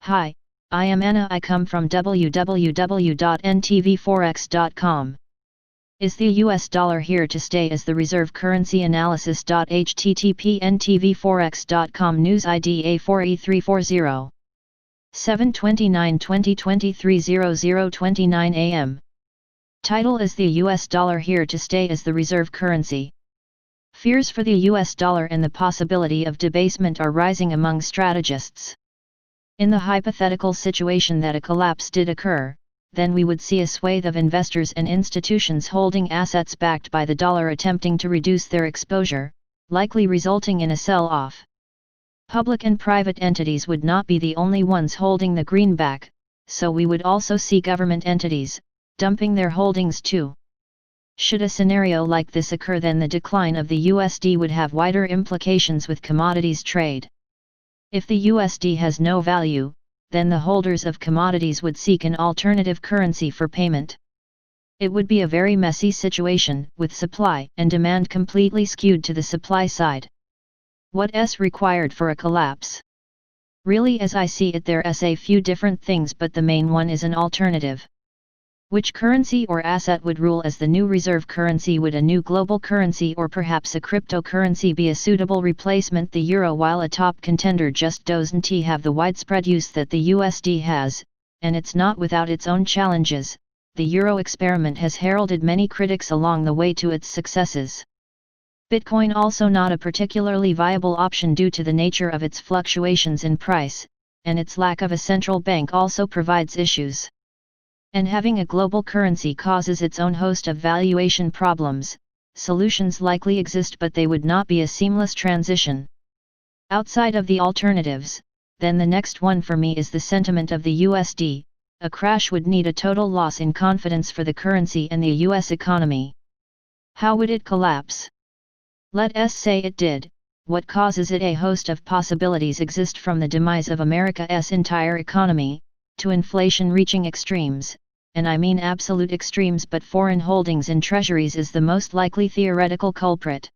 Hi, I am Anna. I come from www.ntvforex.com. Is the US dollar here to stay as the reserve currency analysis? http ntvforex.com News ID A4E340 7/29/2023 00:29 AM. Title: Is the US dollar here to stay as the reserve currency? Fears for the US dollar and the possibility of debasement are rising among strategists. In the hypothetical situation that a collapse did occur, then we would see a swathe of investors and institutions holding assets backed by the dollar attempting to reduce their exposure, likely resulting in a sell-off. Public and private entities would not be the only ones holding the greenback, so we would also see government entities dumping their holdings too. Should a scenario like this occur, then the decline of the USD would have wider implications with commodities trade. If the USD has no value, then the holders of commodities would seek an alternative currency for payment. It would be a very messy situation, with supply and demand completely skewed to the supply side. What's required for a collapse? Really, as I see it, there's a few different things, but the main one is an alternative. Which currency or asset would rule as the new reserve currency? Would a new global currency or perhaps a cryptocurrency be a suitable replacement? The euro, while a top contender, just doesn't have the widespread use that the USD has, and it's not without its own challenges. The euro experiment has heralded many critics along the way to its successes. Bitcoin also not a particularly viable option due to the nature of its fluctuations in price, and its lack of a central bank also provides issues. And having a global currency causes its own host of valuation problems. Solutions likely exist, but they would not be a seamless transition. Outside of the alternatives, then the next one for me is the sentiment of the USD. A crash would need a total loss in confidence for the currency and the US economy. How would it collapse? Let's say it did. What causes it? A host of possibilities exist, from the demise of America's entire economy, to inflation reaching extremes, and I mean absolute extremes, but foreign holdings in treasuries is the most likely theoretical culprit.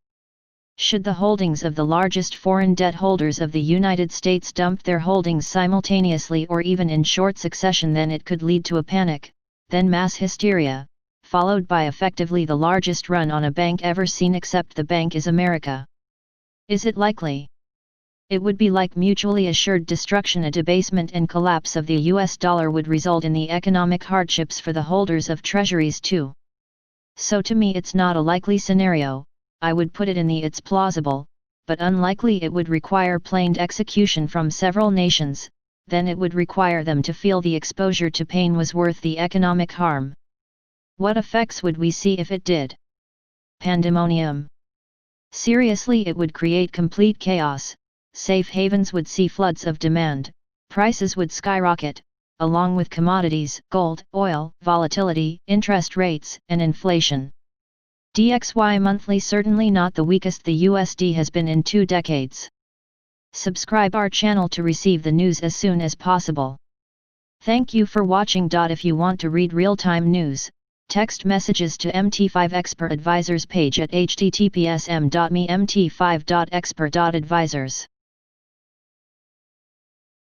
Should the holdings of the largest foreign debt holders of the United States dump their holdings simultaneously or even in short succession, then it could lead to a panic, then mass hysteria, followed by effectively the largest run on a bank ever seen, except the bank is America. Is it likely? It would be like mutually assured destruction. A debasement and collapse of the US dollar would result in the economic hardships for the holders of treasuries too. So to me it's not a likely scenario. I would put it in the it's plausible, but unlikely. It would require planned execution from several nations, then it would require them to feel the exposure to pain was worth the economic harm. What effects would we see if it did? Pandemonium. Seriously, it would create complete chaos. Safe havens would see floods of demand, prices would skyrocket, along with commodities, gold, oil, volatility, interest rates, and inflation. DXY monthly certainly not the weakest the USD has been in 2 decades. Subscribe our channel to receive the news as soon as possible. Thank you for watching. If you want to read real-time news, text messages to MT5 Expert Advisors page at https://m.me/mt5.expert.advisors.